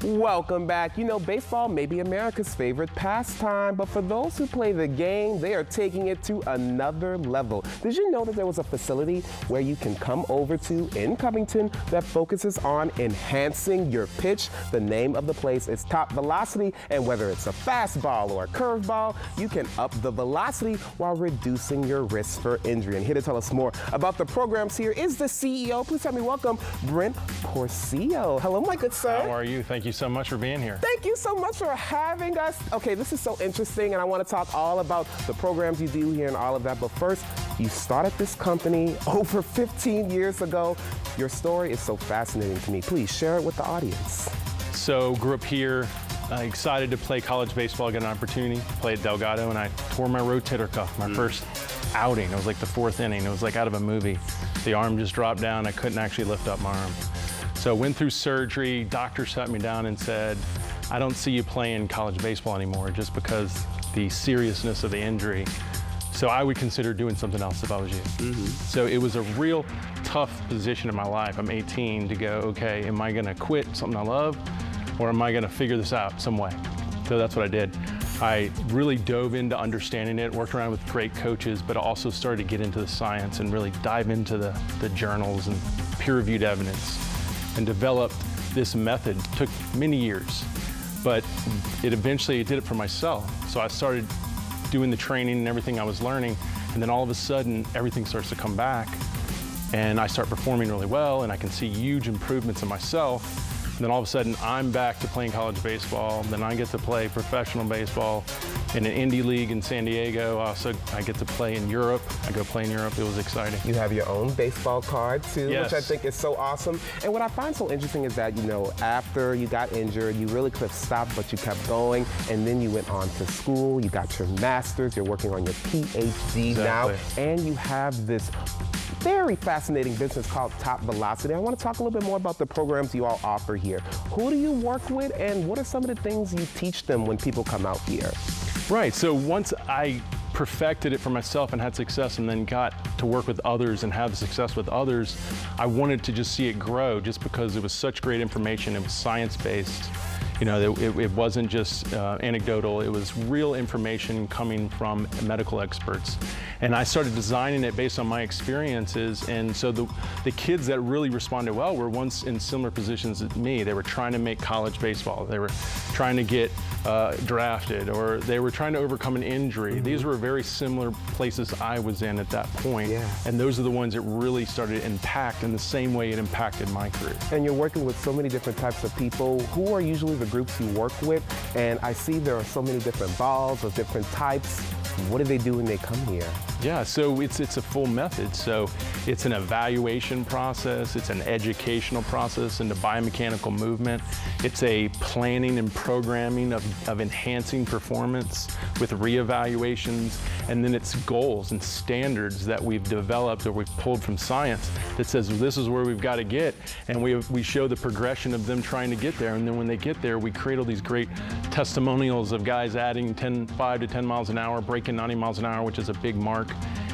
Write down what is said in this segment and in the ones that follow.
Welcome back. You know, baseball may be America's favorite pastime, but for those who play the game, they are taking it to another level. Did you know that there was a facility where you can come over to in Covington that focuses on enhancing your pitch? The name of the place is Top Velocity, and whether it's a fastball or a curveball, you can up the velocity while reducing your risk for injury. And here to tell us more about the programs here is the CEO. Please help me welcome Brent Porcio. Hello, my good sir. How are you? Thank you so much for being here. Thank you so much for having us. Okay, this is so interesting, and I want to talk all about the programs you do here and all of that. But first, you started this company over 15 years ago. Your story is so fascinating to me. Please share it with the audience. So, grew up here, excited to play college baseball, get an opportunity to play at Delgado, and I tore my rotator cuff, my first outing. It was like the fourth inning. It was like out of a movie. The arm just dropped down. I couldn't actually lift up my arm. So went through surgery, doctor sat me down and said, I don't see you playing college baseball anymore just because the seriousness of the injury. So I would consider doing something else if I was you. So it was a real tough position in my life. I'm 18 to go, okay, am I gonna quit something I love or am I gonna figure this out some way? So that's what I did. I really dove into understanding it, worked around with great coaches, but also started to get into the science and really dive into the journals and peer-reviewed evidence, and developed this method. It took many years, but it eventually did it for myself. So I started doing the training and everything I was learning, and then all of a sudden, everything starts to come back, and I start performing really well, and I can see huge improvements in myself. And then all of a sudden, I'm back to playing college baseball. Then I get to play professional baseball in an indie league in San Diego. Also, I get to play in Europe. I go play in Europe. It was exciting. You have your own baseball card too, yes, which I think is so awesome. And what I find so interesting is that, you know, after you got injured, you really could have stopped, but you kept going. And then you went on to school. You got your master's. You're working on your PhD now. And you have this very fascinating business called Top Velocity. I want to talk a little bit more about the programs you all offer here. Who do you work with, and what are some of the things you teach them when people come out here? Right, so once I perfected it for myself and had success and then got to work with others and have success with others, I wanted to just see it grow just because it was such great information. It was science-based. You know, it wasn't just anecdotal, it was real information coming from medical experts. And I started designing it based on my experiences, and so the kids that really responded well were once in similar positions as me. They were trying to make college baseball, they were trying to get drafted, or they were trying to overcome an injury. These were very similar places I was in at that point, and those are the ones that really started to impact in the same way it impacted my career. And you're working with so many different types of people. Who are usually the groups you work with? And I see there are so many different balls of different types. What do they do when they come here? Yeah, so it's a full method. So it's an evaluation process, it's an educational process into biomechanical movement. It's a planning and programming of enhancing performance with reevaluations, and then it's goals and standards that we've developed or we've pulled from science that says, well, this is where we've got to get, and we show the progression of them trying to get there, and then when they get there, we create all these great testimonials of guys adding 5 to 10 miles an hour, breaking 90 miles an hour, which is a big mark,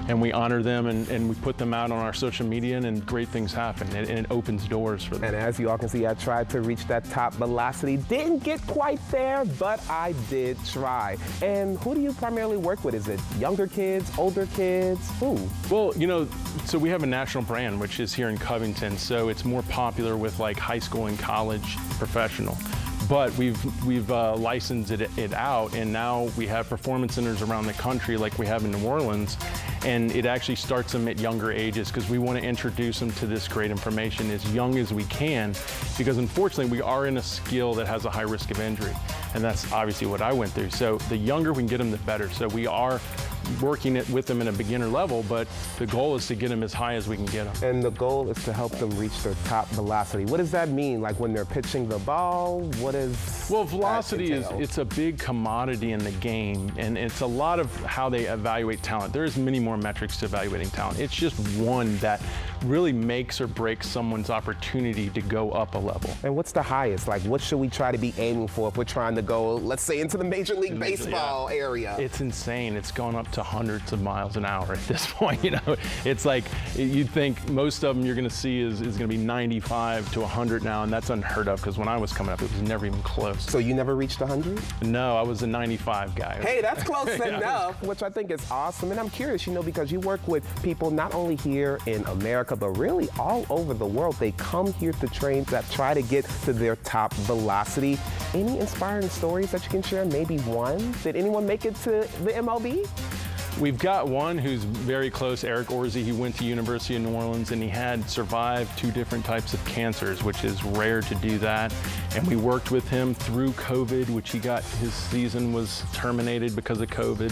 and we honor them and we put them out on our social media, and great things happen, and it opens doors for them. And as you all can see, I tried to reach that top velocity. Didn't get quite there, but I did try. And who do you primarily work with? Is it younger kids, older kids? Who? Well, you know, so we have a national brand, which is here in Covington, so it's more popular with like high school and college professional. But we've licensed it out, and now we have performance centers around the country like we have in New Orleans, and it actually starts them at younger ages because we want to introduce them to this great information as young as we can, because unfortunately we are in a skill that has a high risk of injury, and that's obviously what I went through. So the younger we can get them, the better. So we are working it with them in a beginner level, but the goal is to get them as high as we can get them. And the goal is to help them reach their top velocity. What does that mean? Like when they're pitching the ball, what is Well, velocity it's a big commodity in the game, and it's a lot of how they evaluate talent. There's many more metrics to evaluating talent. It's just one that really makes or breaks someone's opportunity to go up a level. And what's the highest? Like, what should we try to be aiming for if we're trying to go, let's say, into the Major League Baseball area? It's insane. It's going up to hundreds of miles an hour at this point. You know, it's like you'd think most of them you're going to see is going to be 95 to 100 now, and that's unheard of because when I was coming up, it was never even close. So you never reached 100? No, I was a 95 guy. Hey, that's close enough, which I think is awesome. And I'm curious, you know, because you work with people not only here in America, but really all over the world. They come here to train that try to get to their top velocity. Any inspiring stories that you can share? Maybe one? Did anyone make it to the MLB? We've got one who's very close, Eric Orsi. He went to University of New Orleans and he had survived 2 different types of cancers, which is rare to do that. And we worked with him through COVID, which his season was terminated because of COVID.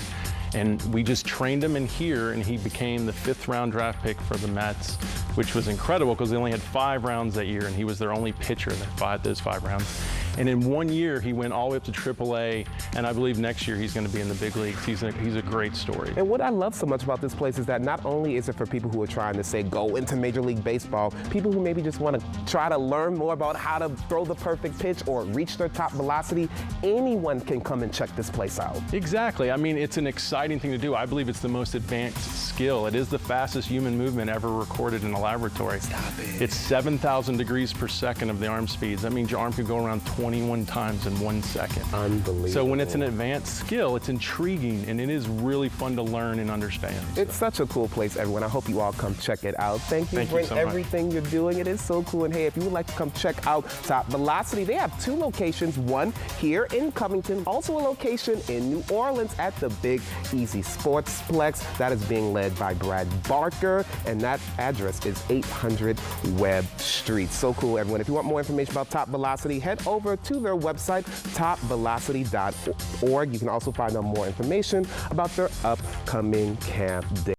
And we just trained him in here, and he became the 5th round draft pick for the Mets, which was incredible because they only had 5 rounds that year, and he was their only pitcher in those 5 rounds. And in 1 year, he went all the way up to AAA, and I believe next year he's going to be in the big leagues. He's a great story. And what I love so much about this place is that not only is it for people who are trying to, say, go into Major League Baseball, people who maybe just want to try to learn more about how to throw the perfect pitch or reach their top velocity, anyone can come and check this place out. Exactly. I mean, it's an exciting thing to do. I believe it's the most advanced skill. It is the fastest human movement ever recorded in a laboratory. Stop it. It's 7,000 degrees per second of the arm speeds. That means your arm can go around 21 times in 1 second. Unbelievable. So when it's an advanced skill, it's intriguing and it is really fun to learn and understand. It's such a cool place, everyone. I hope you all come check it out. Thank you for everything you're doing. It is so cool. And hey, if you would like to come check out Top Velocity, they have 2 locations, one here in Covington, also a location in New Orleans at the Big Easy Sportsplex. That is being led by Brad Barker, and that address is 800 Webb Street. So cool, everyone. If you want more information about Top Velocity, head over to their website, topvelocity.org. You can also find out more information about their upcoming camp day.